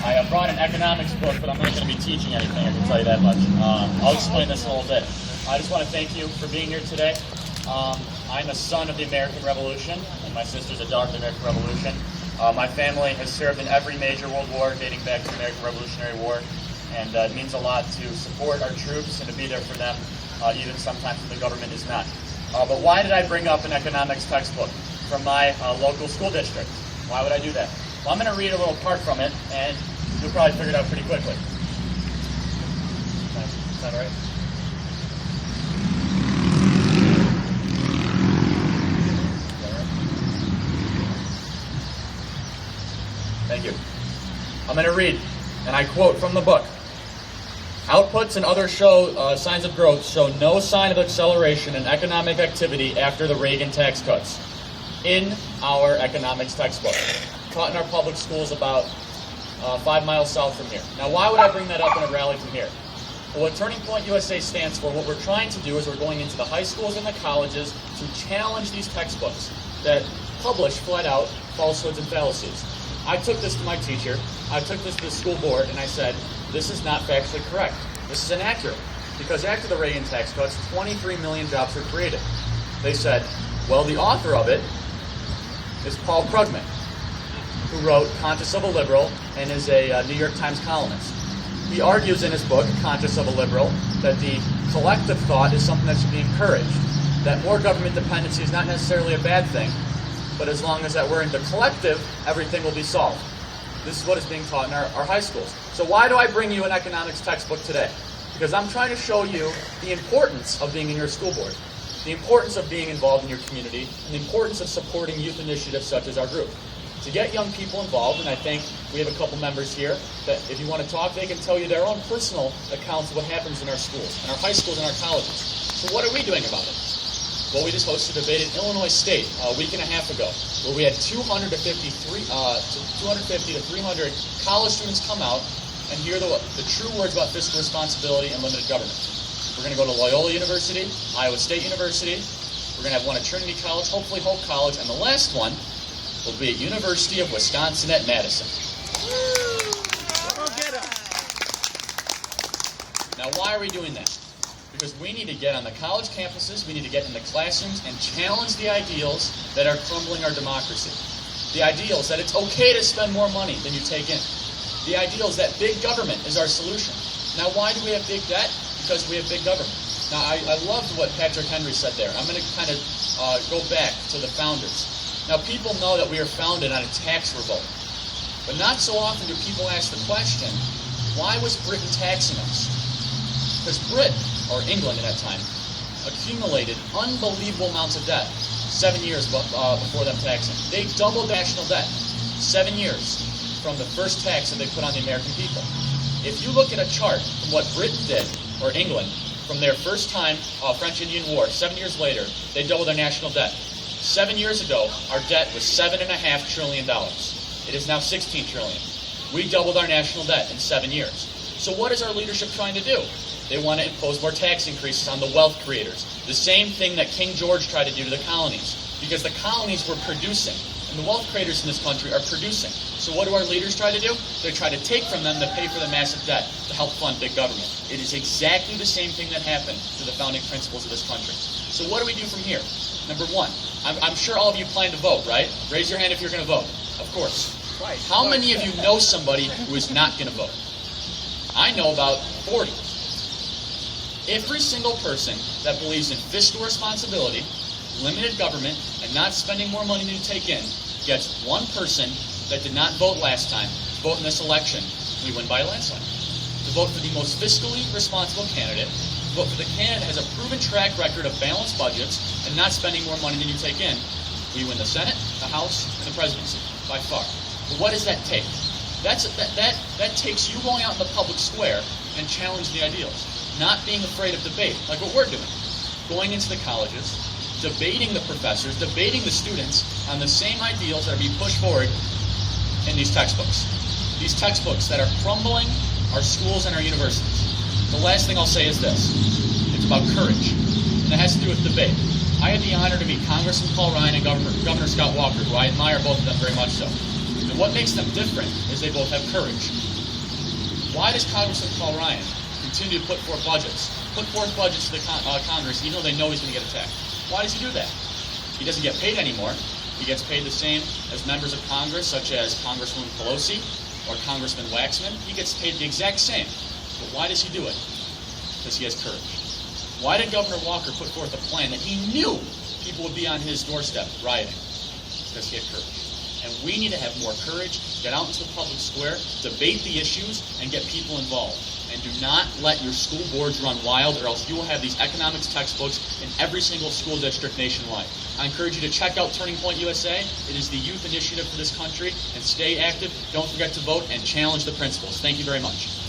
I brought an economics book, but I'm not going to be teaching anything, I can tell you that much. I'll explain this in a little bit. I just want to thank you for being here today. I'm a son of the American Revolution, and my sister's a daughter of the American Revolution. My family has served in every major world war dating back to the American Revolutionary War, and it means a lot to support our troops and to be there for them, even sometimes when the government is not. But why did I bring up an economics textbook from my local school district? Why would I do that? Well, I'm going to read a little part from it, and you'll probably figure it out pretty quickly. Is that all right? Thank you. I'm going to read, and I quote from the book. Outputs and other signs of growth show no sign of acceleration in economic activity after the Reagan tax cuts. In our economics textbook, taught in our public schools about 5 miles south from here. Now, why would I bring that up in a rally from here? Well, what Turning Point USA stands for, what we're trying to do is we're going into the high schools and the colleges to challenge these textbooks that publish flat out falsehoods and fallacies. I took this to my teacher, I took this to the school board, and I said, this is not factually correct. This is inaccurate. Because after the Reagan tax cuts, 23 million jobs were created. They said, well, the author of it is Paul Krugman, who wrote Conscience of a Liberal and is a New York Times columnist. He argues in his book, Conscience of a Liberal, that the collective thought is something that should be encouraged, that more government dependency is not necessarily a bad thing, but as long as that we're in the collective, everything will be solved. This is what is being taught in our high schools. So why do I bring you an economics textbook today? Because I'm trying to show you the importance of being in your school board, the importance of being involved in your community, and the importance of supporting youth initiatives such as our group. To get young people involved, and I think we have a couple members here that if you want to talk, they can tell you their own personal accounts of what happens in our schools, in our high schools and our colleges. So what are we doing about it? Well, we just hosted a debate in Illinois State a week and a half ago, where we had 250 to 300 college students come out and hear the true words about fiscal responsibility and limited government. We're going to go to Loyola University, Iowa State University. We're going to have one at Trinity College, hopefully Hope College, and the last one will be at University of Wisconsin at Madison. Now, why are we doing that? Because we need to get on the college campuses, we need to get in the classrooms and challenge the ideals that are crumbling our democracy. The ideals that it's okay to spend more money than you take in. The ideals that big government is our solution. Now, why do we have big debt? Because we have big government. Now, I loved what Patrick Henry said there. I'm going to kind of go back to the founders. Now, people know that we are founded on a tax revolt. But not so often do people ask the question, why was Britain taxing us? Because Britain, or England at that time, accumulated unbelievable amounts of debt 7 years before them taxing. They doubled national debt 7 years from the first tax that they put on the American people. If you look at a chart from what Britain did, or England, from their first time French-Indian War, 7 years later, they doubled their national debt. 7 years ago, our debt was $7.5 trillion. It is now $16 trillion. We doubled our national debt in 7 years. So what is our leadership trying to do? They want to impose more tax increases on the wealth creators. The same thing that King George tried to do to the colonies. Because the colonies were producing, and the wealth creators in this country are producing. So what do our leaders try to do? They try to take from them to pay for the massive debt to help fund big government. It is exactly the same thing that happened to the founding principles of this country. So what do we do from here? Number one, I'm sure all of you plan to vote, right? Raise your hand if you're going to vote. Of course. Right. How many of you know somebody who is not going to vote? I know about 40. Every single person that believes in fiscal responsibility, limited government, and not spending more money than you take in gets one person that did not vote last time vote in this election. We win by a landslide. To vote for the most fiscally responsible candidate, vote for the candidate that has a proven track record of balanced budgets and not spending more money than you take in. We win the Senate, the House, and the presidency by far. But what does that take? That takes you going out in the public square and challenging the ideals. Not being afraid of debate, like what we're doing. Going into the colleges, debating the professors, debating the students on the same ideals that are being pushed forward in these textbooks. These textbooks that are crumbling our schools and our universities. The last thing I'll say is this. It's about courage. And it has to do with debate. I had the honor to meet Congressman Paul Ryan and Governor Scott Walker, who I admire both of them very much so. And what makes them different is they both have courage. Why does Congressman Paul Ryan continue to put forth budgets to the Congress, even though they know he's going to get attacked? Why does he do that? He doesn't get paid anymore. He gets paid the same as members of Congress, such as Congresswoman Pelosi or Congressman Waxman. He gets paid the exact same. But why does he do it? Because he has courage. Why did Governor Walker put forth a plan that he knew people would be on his doorstep rioting? Because he had courage. And we need to have more courage, get out into the public square, debate the issues, and get people involved. And do not let your school boards run wild, or else you will have these economics textbooks in every single school district nationwide. I encourage you to check out Turning Point USA. It is the youth initiative for this country. And stay active. Don't forget to vote and challenge the principles. Thank you very much.